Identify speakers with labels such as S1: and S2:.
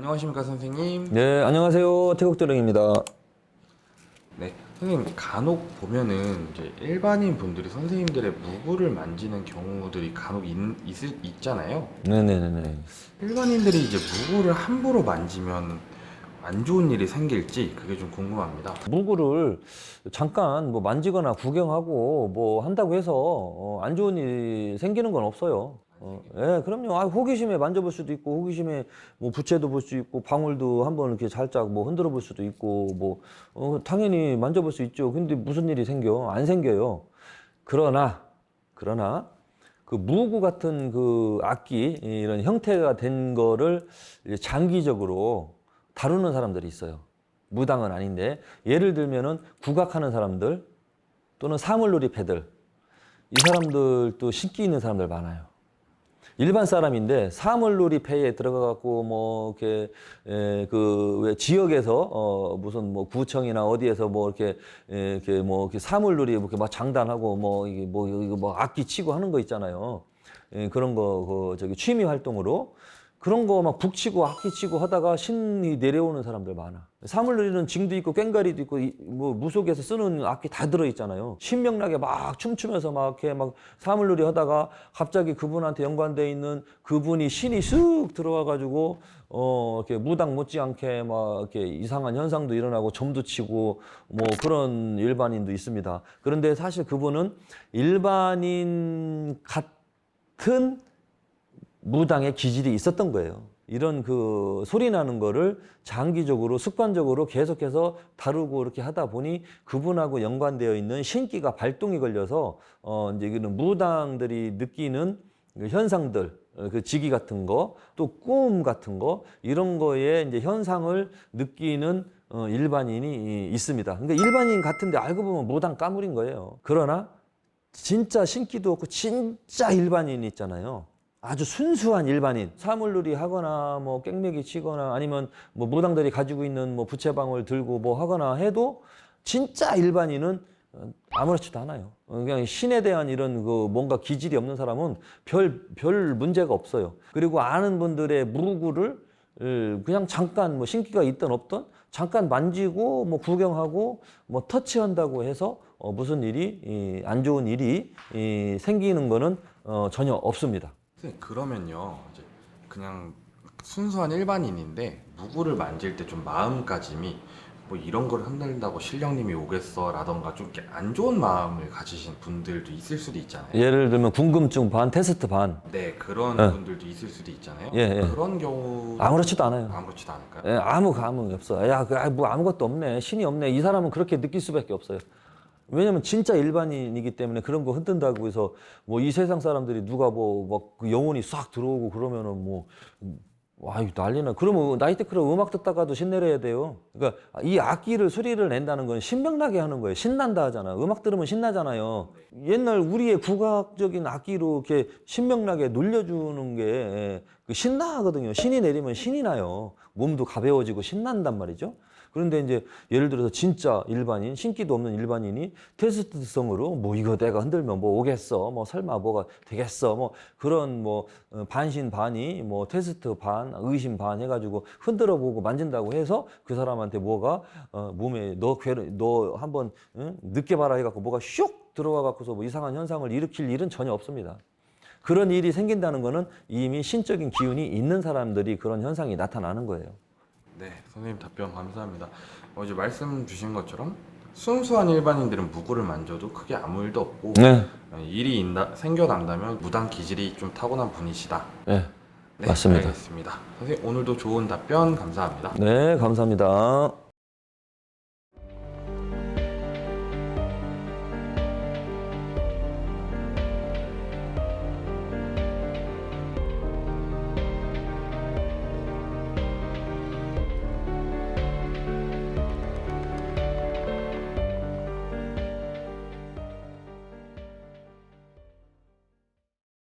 S1: 안녕하십니까 선생님.
S2: 네, 안녕하세요. 태국도령입니다.
S1: 네, 선생님 간혹 보면은 이제 일반인 분들이 선생님들의 무구를 만지는 경우들이 간혹 있잖아요.
S2: 네네네네.
S1: 일반인들이 이제 무구를 함부로 만지면 안 좋은 일이 생길지 그게 좀 궁금합니다.
S2: 물구를 잠깐 뭐 만지거나 구경하고 뭐 한다고 해서 안 좋은 일이 생기는 건 없어요. 예, 그럼요. 호기심에 만져볼 수도 있고, 호기심에 뭐 부채도 볼 수 있고, 방울도 한번 이렇게 살짝 뭐 흔들어 볼 수도 있고, 당연히 만져볼 수 있죠. 근데 무슨 일이 생겨? 안 생겨요. 그러나, 그 무구 같은 그 악기, 이런 형태가 된 거를 장기적으로 다루는 사람들이 있어요. 무당은 아닌데, 예를 들면은 국악하는 사람들 또는 사물놀이 패들, 이 사람들도 신기 있는 사람들 많아요. 일반 사람인데 사물놀이 패에 들어가갖고 뭐 이렇게 그 왜 지역에서 무슨 뭐 구청이나 어디에서 뭐 이렇게 뭐 이렇게 사물놀이 이렇게 막 장단하고 뭐 이게 뭐 이거 뭐 악기 치고 하는 거 있잖아요. 그런 거 그 저기 취미 활동으로 그런 거 막 북치고 악기 치고 하다가 신이 내려오는 사람들 많아. 사물놀이는 징도 있고 꽹과리도 있고 뭐 무속에서 쓰는 악기 다 들어 있잖아요. 신명나게 막 춤추면서 막 이렇게 막 사물놀이 하다가 갑자기 그분한테 연관돼 있는 그분이 신이 쓱 들어와 가지고 이렇게 무당 못지않게 막 이렇게 이상한 현상도 일어나고 점도 치고 뭐 그런 일반인도 있습니다. 그런데 사실 그분은 일반인 같은 무당의 기질이 있었던 거예요. 이런 그 소리 나는 거를 장기적으로 습관적으로 계속해서 다루고 이렇게 하다 보니 그분하고 연관되어 있는 신기가 발동이 걸려서 이제 이거는 무당들이 느끼는 그 현상들, 그 지기 같은 거, 또 꿈 같은 거 이런 거에 이제 현상을 느끼는 일반인이 있습니다. 그러니까 일반인 같은데 알고 보면 무당 까물인 거예요. 그러나 진짜 신기도 없고 진짜 일반인 있잖아요. 아주 순수한 일반인, 사물놀이 하거나 뭐 깽매기 치거나 아니면 뭐 무당들이 가지고 있는 뭐 부채방울 들고 뭐 하거나 해도 진짜 일반인은 아무렇지도 않아요. 그냥 신에 대한 이런 그 뭔가 기질이 없는 사람은 별 문제가 없어요. 그리고 아는 분들의 무구를 그냥 잠깐 뭐 신기가 있든 없든 잠깐 만지고 뭐 구경하고 뭐 터치한다고 해서 무슨 일이 안 좋은 일이 생기는 거는 전혀 없습니다.
S1: 선생님 그러면요 이제 그냥 순수한 일반인인데 무구를 만질 때 좀 마음가짐이 뭐 이런 걸 흔들다고 신령님이 오겠어 라던가 좀 이렇게 안 좋은 마음을 가지신 분들도 있을 수도 있잖아요.
S2: 예를 들면 궁금증 반, 테스트 반.
S1: 네, 그런
S2: 예.
S1: 분들도 있을 수도 있잖아요.
S2: 예, 예.
S1: 그런 경우
S2: 아무렇지도 않아요.
S1: 아무렇지도 않을까요?
S2: 예, 아무 감흥이 없어. 야, 뭐 아무것도 없네. 신이 없네. 이 사람은 그렇게 느낄 수밖에 없어요. 왜냐면 진짜 일반인이기 때문에 그런 거 흔든다고 해서 뭐 이 세상 사람들이 누가 뭐 막 그 영혼이 싹 들어오고 그러면은 뭐 와, 이거 난리나. 그러면 나이트 클럽 음악 듣다가도 신내려야 돼요. 그러니까 이 악기를 소리를 낸다는 건 신명나게 하는 거예요. 신난다 하잖아. 음악 들으면 신나잖아요. 옛날 우리의 국악적인 악기로 이렇게 신명나게 놀려주는 게 그 신나거든요. 신이 내리면 신이 나요. 몸도 가벼워지고 신난단 말이죠. 그런데 이제 예를 들어서 진짜 일반인, 신기도 없는 일반인이 테스트성으로 뭐 이거 내가 흔들면 뭐 오겠어, 뭐 설마 뭐가 되겠어, 뭐 그런 뭐 반신반의, 뭐 테스트 반, 의심 반 해가지고 흔들어 보고 만진다고 해서 그 사람한테 뭐가 몸에 너 한번 늦게 봐라 해갖고 뭐가 슉 들어와 갖고서 뭐 이상한 현상을 일으킬 일은 전혀 없습니다. 그런 일이 생긴다는 거는 이미 신적인 기운이 있는 사람들이 그런 현상이 나타나는 거예요.
S1: 네, 선생님 답변 감사합니다. 이제 말씀 주신 것처럼 순수한 일반인들은 무구를 만져도 크게 아무 일도 없고
S2: 네,
S1: 생겨난다면 무당 기질이 좀 타고난 분이시다.
S2: 네,
S1: 네,
S2: 맞습니다.
S1: 알겠습니다. 선생님 오늘도 좋은 답변 감사합니다.
S2: 네, 감사합니다.